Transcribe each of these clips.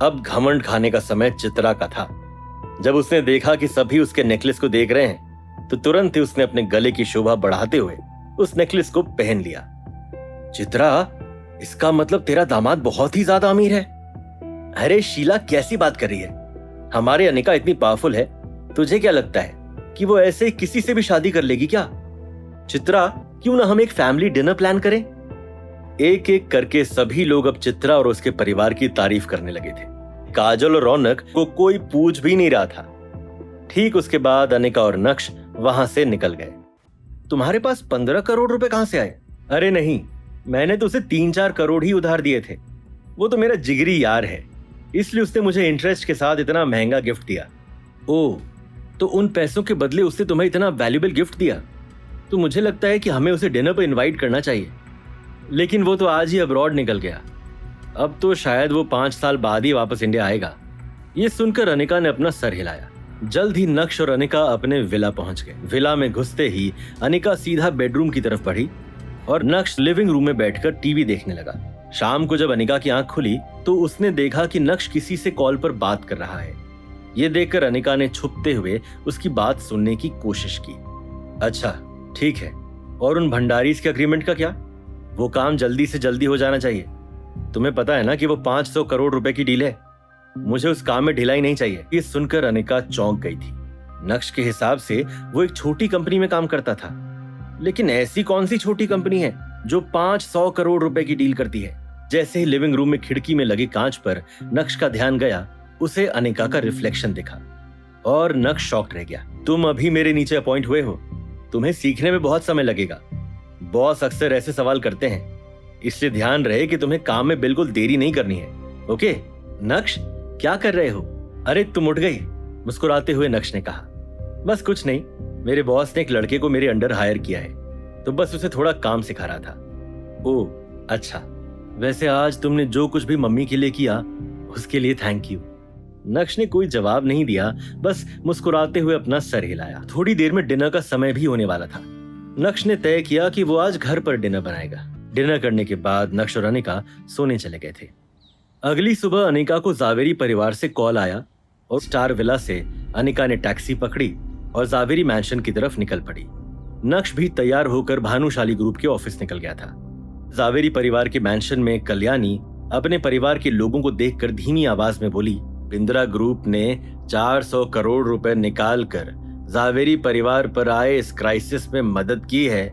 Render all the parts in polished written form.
अब घमंड खाने का समय चित्रा का था। जब उसने देखा कि सभी उसके नेकलेस को देख रहे हैं तो तुरंत ही उसने अपने गले की शोभा बढ़ाते हुए उस नेकलेस को पहन लिया। चित्रा, इसका मतलब तेरा दामाद बहुत ही ज्यादा अमीर है। अरे शीला, कैसी बात कर रही है? हमारी अनिका इतनी पावरफुल है, तुझे क्या लगता है कि वो ऐसे किसी से भी शादी कर लेगी क्या? चित्रा, क्यों ना हम एक फैमिली डिनर प्लान करें? एक एक करके सभी लोग अब चित्रा और उसके परिवार की तारीफ करने लगे थे। काजल और रौनक को कोई पूछ भी नहीं रहा था। ठीक उसके बाद अनिका और नक्श वहां से निकल गए। तुम्हारे पास 15 करोड़ रुपए कहां से आए? अरे नहीं, मैंने तो उसे 3-4 करोड़ ही उधार दिए थे। वो तो मेरा जिगरी यार है, इसलिए उसने मुझे इंटरेस्ट के साथ इतना महंगा गिफ्ट दिया। ओह, तो उन पैसों के बदले उसने तुम्हें इतना वैल्यूएबल गिफ्ट दिया, तो मुझे लगता है कि हमें उसे डिनर पर इनवाइट करना चाहिए। लेकिन वो तो आज ही अब्रॉड निकल गया, अब तो शायद वो 5 साल बाद ही वापस इंडिया आएगा। ये सुनकर अनिका ने अपना सर हिलाया। जल्द ही नक्श और अनिका अपने विला पहुंच गए। विला में घुसते ही अनिका सीधा बेडरूम की तरफ बढ़ी और नक्श लिविंग रूम में बैठकर टीवी देखने लगा। शाम को जब अनिका की आंख खुली तो उसने देखा कि नक्श किसी से कॉल पर बात कर रहा है। ये देखकर अनिका ने छुपते हुए उसकी बात सुनने की कोशिश की। अच्छा ठीक है, और उन भंडारीज के अग्रीमेंट का क्या? वो काम जल्दी से जल्दी हो जाना चाहिए। तुम्हें पता है ना कि वो 500 करोड़ रुपए की डील है। मुझे उस काम में ढिलाई नहीं चाहिए। ये सुनकर अनिका चौंक गई थी। नक्श के हिसाब से वो एक छोटी कंपनी में काम करता था, लेकिन ऐसी कौन सी छोटी कंपनी है जो 500 करोड़ रुपए की डील करती है? जैसे ही लिविंग रूम में खिड़की में लगे कांच पर नक्श का ध्यान गया, उसे अनिका का रिफ्लेक्शन दिखा और नक्श शॉक्ड रह गया। तुम अभी मेरे नीचे अपॉइंट हुए हो, तुम्हें सीखने में बहुत समय लगेगा। बॉस अक्सर ऐसे सवाल करते हैं, इससे ध्यान रहे कि तुम्हें काम में बिल्कुल देरी नहीं करनी है। ओके? नक्श, क्या कर रहे हो? अरे तुम उठ गई, मुस्कुराते हुए नक्श ने कहा। बस कुछ नहीं, मेरे बॉस ने एक लड़के को मेरे अंडर हायर किया है, तो बस उसे थोड़ा काम सिखा रहा था। ओह अच्छा, वैसे आज तुमने जो कुछ भी मम्मी के लिए किया उसके लिए थैंक यू। नक्श ने कोई जवाब नहीं दिया, बस मुस्कुराते हुए अपना सर हिलाया। थोड़ी देर में डिनर का समय भी होने वाला था। नक्श ने तय किया कि वो आज घर पर डिनर बनाएगा। डिनर करने के बाद नक्श और अनिका सोने चले गए थे। अगली सुबह अनिका को जावेरी परिवार से कॉल आया और स्टार विला से अनिका ने टैक्सी पकड़ी और जावेरी मैंशन की तरफ निकल पड़ी। नक्श भी तैयार होकर भानुशाली ग्रुप के ऑफिस निकल गया था। जावेरी परिवार के मैंशन में कल्याणी अपने परिवार के लोगों को देखकर धीमी आवाज में बोली, बिंद्रा ग्रुप ने 400 करोड़ रुपए निकाल कर जावेरी परिवार पर आए इस क्राइसिस में मदद की है,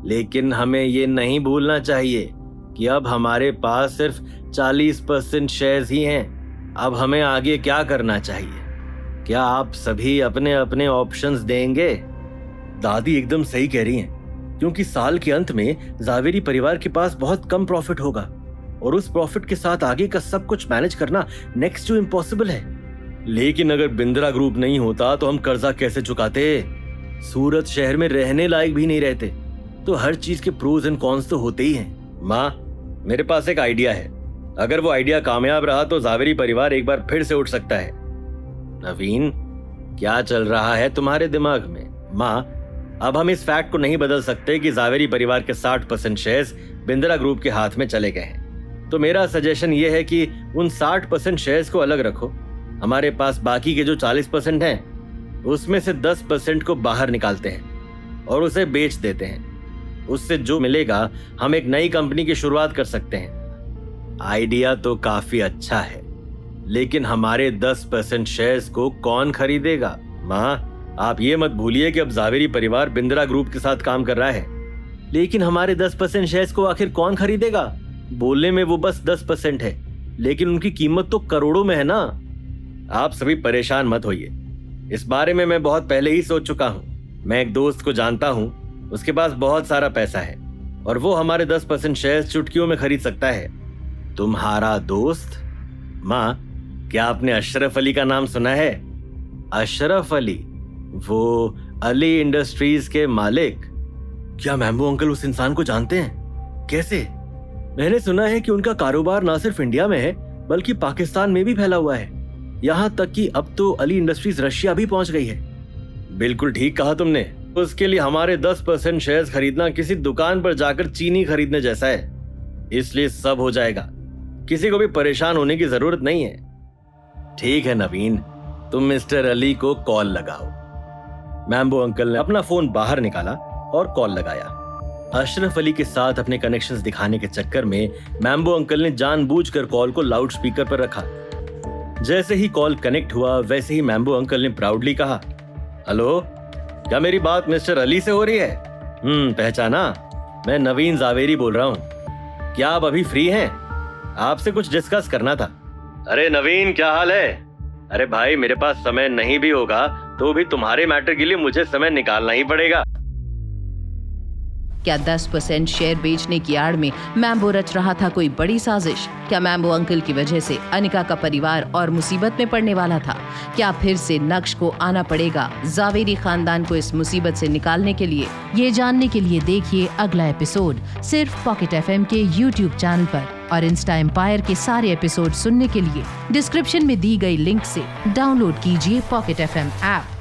लेकिन हमें ये नहीं भूलना चाहिए कि अब हमारे पास सिर्फ 40% शेयर्स ही हैं। अब हमें आगे क्या करना चाहिए? क्या आप सभी अपने अपने ऑप्शंस देंगे? दादी एकदम सही कह रही हैं, क्योंकि साल के अंत में जावेरी परिवार के पास बहुत कम प्रॉफिट होगा और उस प्रॉफिट के साथ आगे का सब कुछ मैनेज करना नेक्स्ट टू इम्पॉसिबल है। लेकिन अगर बिंद्रा ग्रुप नहीं होता तो हम कर्जा कैसे चुकाते? सूरत शहर में रहने लायक भी नहीं रहते। तो हर चीज के प्रोज एंड कॉन्स तो होते ही हैं। माँ, मेरे पास एक आइडिया है। अगर वो आइडिया कामयाब रहा तो जावेरी परिवार एक बार फिर से उठ सकता है। नवीन, क्या चल रहा है तुम्हारे दिमाग में? माँ, अब हम इस फैक्ट को नहीं बदल सकते कि जावेरी परिवार के 60% शेयर्स बिंद्रा ग्रुप के हाथ में चले गए हैं। तो मेरा सजेशन ये है कि उन 60% शेयर्स को अलग रखो। हमारे पास बाकी के जो 40% हैं, उसमें से 10% को बाहर निकालते हैं और उसे बेच देते हैं। उससे जो मिलेगा हम एक नई कंपनी की शुरुआत कर सकते हैं। आइडिया तो काफी अच्छा है, लेकिन हमारे 10% शेयर्स को कौन खरीदेगा? माँ, आप ये मत भूलिए कि अब जावेरी परिवार बिंद्रा ग्रुप के साथ काम कर रहा है। लेकिन हमारे 10% शेयर्स को आखिर कौन खरीदेगा? बोलने में वो बस 10% है, लेकिन उनकी कीमत तो करोड़ों में है ना। आप सभी परेशान मत होइए, इस बारे में मैं बहुत पहले ही सोच चुका हूँ। मैं एक दोस्त को जानता हूँ, उसके पास बहुत सारा पैसा है और वो हमारे 10% शेयर्स चुटकियों में खरीद सकता है। तुम्हारा दोस्त? माँ, क्या आपने अशरफ अली का नाम सुना है? अशरफ अली? वो अली इंडस्ट्रीज के मालिक? क्या मैम्बो अंकल उस इंसान को जानते हैं? कैसे? मैंने सुना है कि उनका कारोबार ना सिर्फ इंडिया में है बल्कि पाकिस्तान में भी फैला हुआ है। यहाँ तक कि अब तो अली इंडस्ट्रीज रशिया भी पहुंच गई है। बिल्कुल ठीक कहा तुमने। उसके लिए हमारे 10% शेयर्स खरीदना किसी दुकान पर जाकर चीनी खरीदने जैसा है। इसलिए सब हो जाएगा, किसी को भी परेशान होने की जरूरत नहीं है। ठीक है नवीन, तुम मिस्टर अली को कॉल लगाओ। मैम्बो अंकल ने अपना फोन बाहर निकाला और कॉल लगाया। अशरफ अली के साथ अपने कनेक्शंस दिखाने के चक्कर में मैम्बो अंकल ने जानबूझकर कॉल को लाउड स्पीकर पर रखा। जैसे ही कॉल कनेक्ट हुआ वैसे ही मैम्बो अंकल ने प्राउडली कहा, हेलो, क्या मेरी बात मिस्टर अली से हो रही है? पहचाना, मैं नवीन जावेरी बोल रहा हूँ। क्या आप अभी फ्री हैं? आपसे कुछ डिस्कस करना था। अरे नवीन, क्या हाल है? अरे भाई, मेरे पास समय नहीं भी होगा तो भी तुम्हारे मैटर के लिए मुझे समय निकालना ही पड़ेगा। क्या 10% शेयर बेचने की आड़ में मैम्बो रच रहा था कोई बड़ी साजिश? क्या मैम्बो अंकल की वजह से अनिका का परिवार और मुसीबत में पड़ने वाला था? क्या फिर से नक्श को आना पड़ेगा जावेरी खानदान को इस मुसीबत से निकालने के लिए? ये जानने के लिए देखिए अगला एपिसोड सिर्फ पॉकेट FM के YouTube चैनल पर, और इंस्टा एम्पायर के सारे एपिसोड सुनने के लिए डिस्क्रिप्शन में दी गई लिंक से डाउनलोड कीजिए पॉकेट FM ऐप।